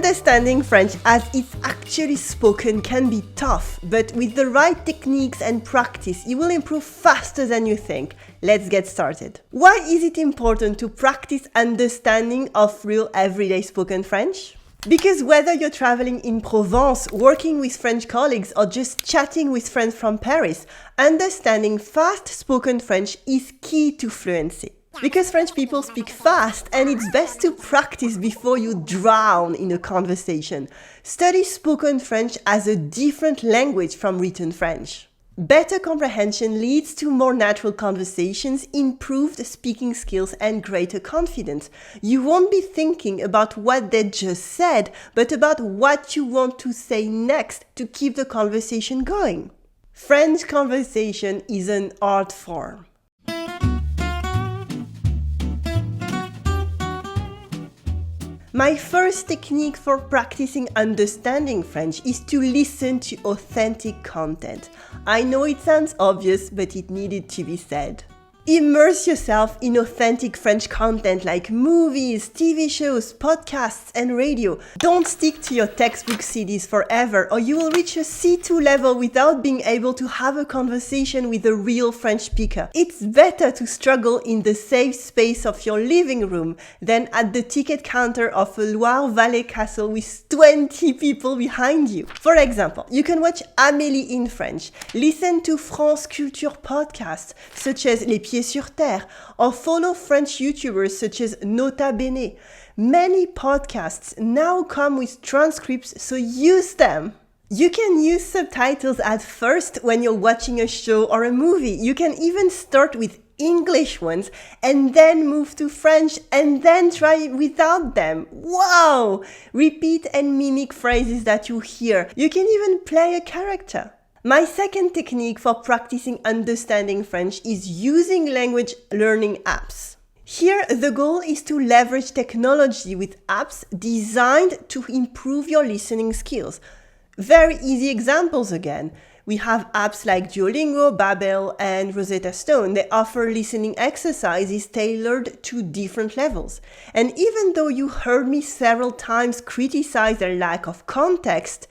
Understanding French as it's actually spoken can be tough, but with the right techniques and practice, you will improve faster than you think. Let's get started. Why is it important to practice understanding of real everyday spoken French? Because whether you're traveling in Provence, working with French colleagues, or just chatting with friends from Paris, understanding fast spoken French is key to fluency. Because French people speak fast and it's best to practice before you drown in a conversation. Study spoken French as a different language from written French. Better comprehension leads to more natural conversations, improved speaking skills, and greater confidence. You won't be thinking about what they just said, but about what you want to say next to keep the conversation going. French conversation is an art form. My first technique for practicing understanding French is to listen to authentic content. I know it sounds obvious, but it needed to be said. Immerse yourself in authentic French content like movies, TV shows, podcasts, and radio. Don't stick to your textbook CDs forever, or you will reach a C2 level without being able to have a conversation with a real French speaker. It's better to struggle in the safe space of your living room than at the ticket counter of a Loire-Valley castle with 20 people behind you. For example, you can watch Amélie in French, listen to France Culture podcasts such as Les Pieds sur Terre, or follow French YouTubers such as Nota Bene. Many podcasts now come with transcripts, so use them. You can use subtitles at first when you're watching a show or a movie. You can even start with English ones and then move to French and then try without them. Wow! Repeat and mimic phrases that you hear. You can even play a character. My second technique for practicing understanding French is using language learning apps. Here, the goal is to leverage technology with apps designed to improve your listening skills. Very easy examples again. We have apps like Duolingo, Babel, and Rosetta Stone. They offer listening exercises tailored to different levels. And even though you heard me several times criticize their lack of context,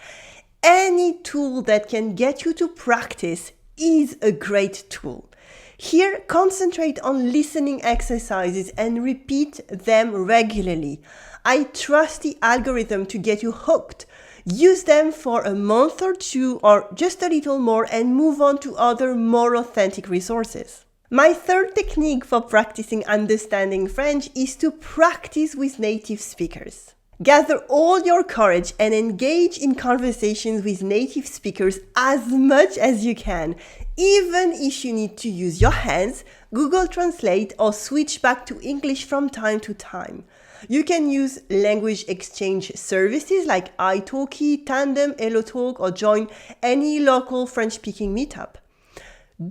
any tool that can get you to practice is a great tool. Here, concentrate on listening exercises and repeat them regularly. I trust the algorithm to get you hooked. Use them for a month or two or just a little more and move on to other more authentic resources. My third technique for practicing understanding French is to practice with native speakers. Gather all your courage and engage in conversations with native speakers as much as you can. Even if you need to use your hands, Google Translate, or switch back to English from time to time. You can use language exchange services like italki, Tandem, HelloTalk, or join any local French-speaking meetup.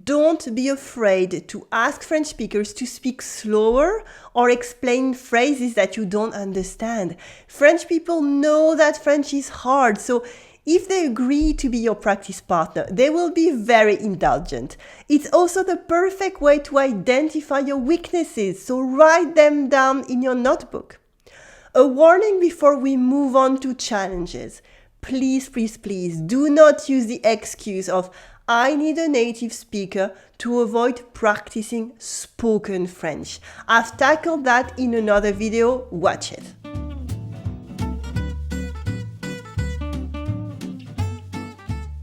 Don't be afraid to ask French speakers to speak slower or explain phrases that you don't understand. French people know that French is hard, so if they agree to be your practice partner, they will be very indulgent. It's also the perfect way to identify your weaknesses, so write them down in your notebook. A warning before we move on to challenges. Please do not use the excuse of I need a native speaker to avoid practicing spoken French. I've tackled that in another video, watch it.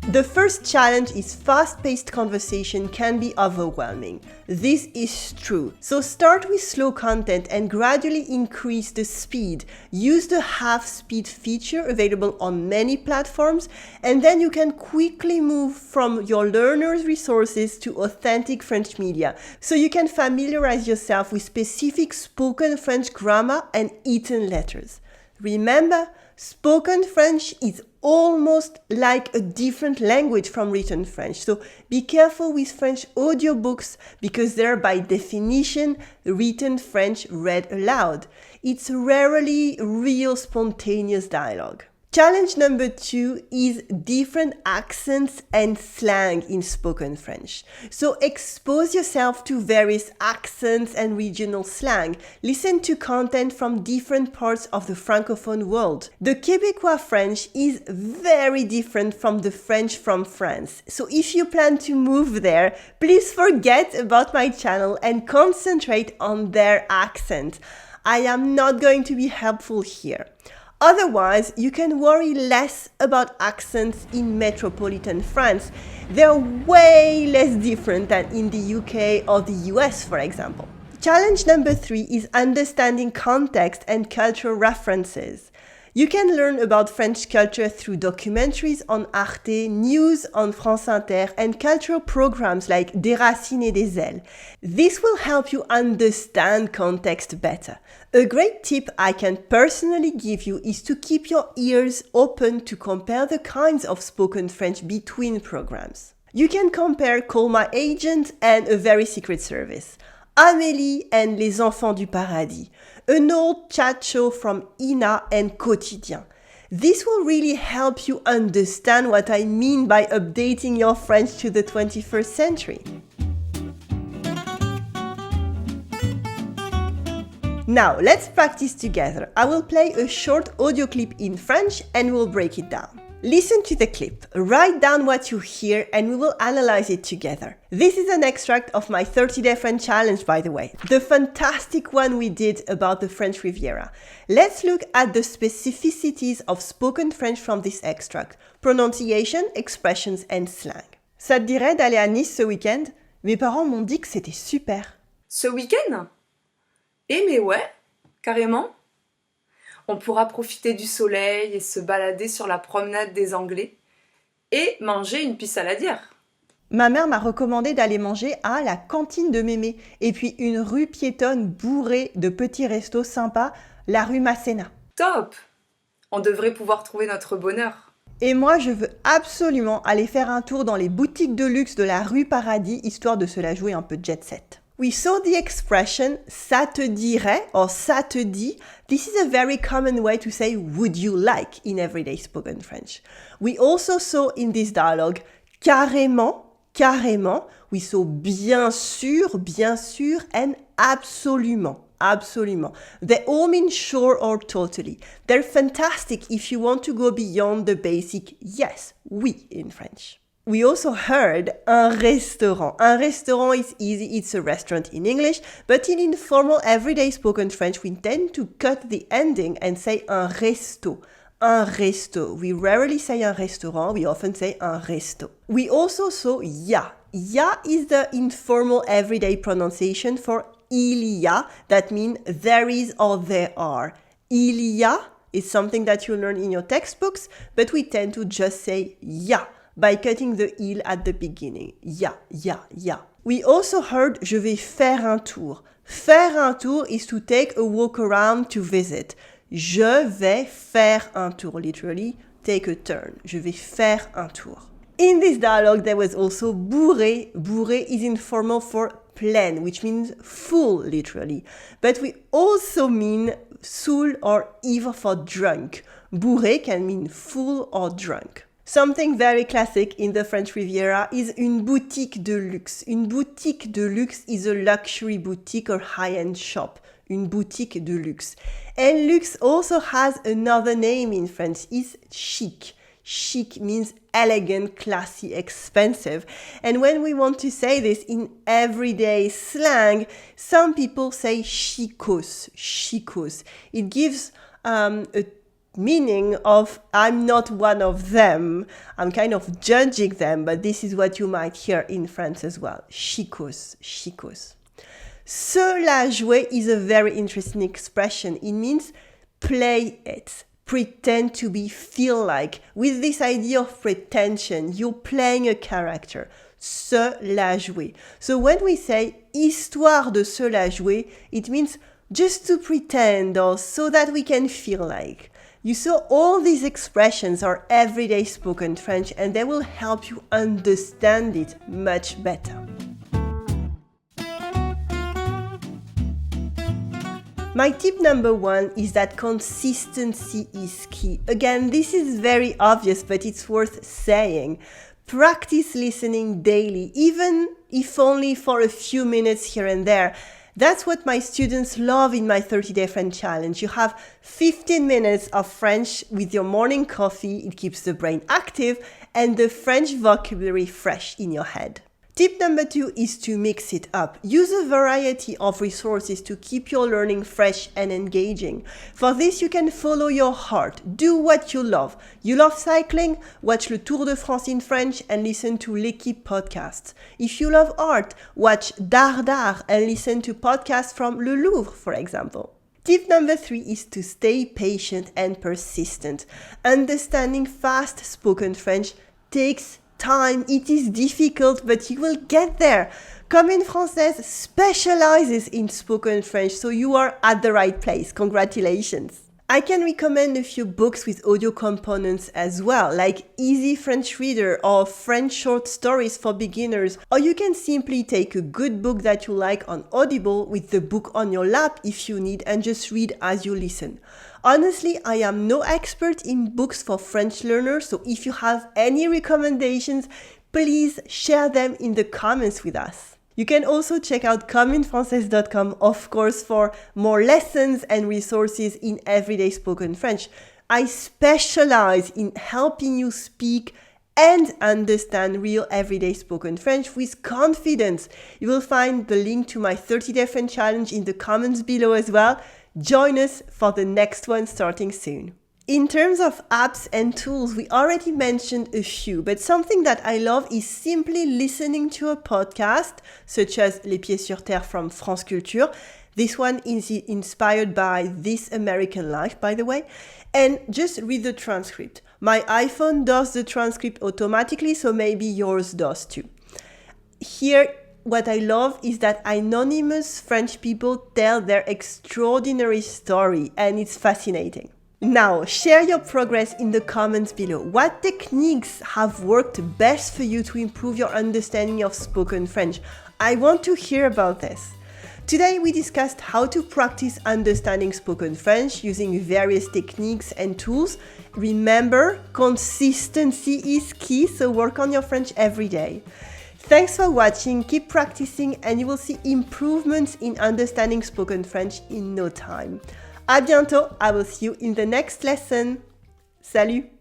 The first challenge is fast-paced conversation can be overwhelming. This is true. So start with slow content and gradually increase the speed. Use the half-speed feature available on many platforms, and then you can quickly move from your learners' resources to authentic French media. So you can familiarize yourself with specific spoken French grammar and eaten letters. Remember, spoken French is almost like a different language from written French. So be careful with French audiobooks because they're by definition written French read aloud. It's rarely real spontaneous dialogue. Challenge number 2 is different accents and slang in spoken French. So expose yourself to various accents and regional slang. Listen to content from different parts of the Francophone world. The Québécois French is very different from the French from France. So if you plan to move there, please forget about my channel and concentrate on their accent. I am not going to be helpful here. Otherwise, you can worry less about accents in metropolitan France. They're way less different than in the UK or the US, for example. Challenge number 3 is understanding context and cultural references. You can learn about French culture through documentaries on Arte, news on France Inter, and cultural programs like Des Racines et des Ailes. This will help you understand context better. A great tip I can personally give you is to keep your ears open to compare the kinds of spoken French between programs. You can compare Call My Agent and A Very Secret Service, Amélie and Les Enfants du Paradis, an old chat show from Ina and Quotidien. This will really help you understand what I mean by updating your French to the 21st century. Now, let's practice together. I will play a short audio clip in French and we'll break it down. Listen to the clip, write down what you hear, and we will analyze it together. This is an extract of my 30-day French challenge, by the way, the fantastic one we did about the French Riviera. Let's look at the specificities of spoken French from this extract, pronunciation, expressions, and slang. Ça te dirait d'aller à Nice ce week-end? Mes parents m'ont dit que c'était super. Ce week-end? Eh mais ouais, carrément. On pourra profiter du soleil et se balader sur la promenade des Anglais et manger une pissaladière. Ma mère m'a recommandé d'aller manger à la cantine de Mémé et puis une rue piétonne bourrée de petits restos sympas, la rue Masséna. Top! On devrait pouvoir trouver notre bonheur. Et moi, je veux absolument aller faire un tour dans les boutiques de luxe de la rue Paradis, histoire de se la jouer un peu jet set. We saw the expression ça te dirait or ça te dit. This is a very common way to say would you like in everyday spoken French. We also saw in this dialogue carrément, carrément. We saw bien sûr, and absolument. Absolument. They all mean sure or totally. They're fantastic if you want to go beyond the basic yes, oui in French. We also heard un restaurant. Un restaurant is easy, it's a restaurant in English, but in informal everyday spoken French, we tend to cut the ending and say un resto. Un resto. We rarely say un restaurant, we often say un resto. We also saw ya. Ya is the informal everyday pronunciation for il y a, that means there is or there are. Il y a is something that you learn in your textbooks, but we tend to just say ya by cutting the il at the beginning. Ya. We also heard je vais faire un tour. Faire un tour is to take a walk around to visit. Je vais faire un tour, literally take a turn. Je vais faire un tour. In this dialogue, there was also bourré. Bourré is informal for plein, which means full, literally. But we also mean saoul or ivre for drunk. Bourré can mean full or drunk. Something very classic in the French Riviera is une boutique de luxe. Une boutique de luxe is a luxury boutique or high-end shop. Une boutique de luxe. And luxe also has another name in French, is chic. Chic means elegant, classy, expensive. And when we want to say this in everyday slang, some people say chicos, chicos. It gives a meaning of I'm not one of them. I'm kind of judging them, but this is what you might hear in France as well. Chicos, chicos. Se la jouer is a very interesting expression. It means play it. Pretend to be, feel like. With this idea of pretension, you're playing a character. Se la jouer. So when we say histoire de se la jouer, it means just to pretend or so that we can feel like. You saw all these expressions are everyday spoken French and they will help you understand it much better. My tip number 1 is that consistency is key. Again, this is very obvious, but it's worth saying. Practice listening daily, even if only for a few minutes here and there. That's what my students love in my 30-day French challenge. You have 15 minutes of French with your morning coffee. It keeps the brain active and the French vocabulary fresh in your head. Tip number 2 is to mix it up. Use a variety of resources to keep your learning fresh and engaging. For this, you can follow your heart. Do what you love. You love cycling? Watch Le Tour de France in French and listen to L'Équipe podcasts. If you love art, watch D'art and listen to podcasts from Le Louvre, for example. Tip number 3 is to stay patient and persistent. Understanding fast spoken French takes time. It is difficult, but you will get there. Comme, Française specializes in spoken French, so you are at the right place. Congratulations. I can recommend a few books with audio components as well, like Easy French Reader or French Short Stories for Beginners, or you can simply take a good book that you like on Audible with the book on your lap if you need and just read as you listen. Honestly, I am no expert in books for French learners, so if you have any recommendations, please share them in the comments with us. You can also check out comprehension.com, of course, for more lessons and resources in everyday spoken French. I specialize in helping you speak and understand real everyday spoken French with confidence. You will find the link to my 30-day French challenge in the comments below as well. Join us for the next one starting soon. In terms of apps and tools, we already mentioned a few, but something that I love is simply listening to a podcast, such as Les Pieds sur Terre from France Culture. This one is inspired by This American Life, by the way, and just read the transcript. My iPhone does the transcript automatically, so maybe yours does too. Here, what I love is that anonymous French people tell their extraordinary story, and it's fascinating. Now, share your progress in the comments below. What techniques have worked best for you to improve your understanding of spoken French? I want to hear about this. Today, we discussed how to practice understanding spoken French using various techniques and tools. Remember, consistency is key, so work on your French every day. Thanks for watching, keep practicing, and you will see improvements in understanding spoken French in no time. À bientôt, I will see you in the next lesson. Salut!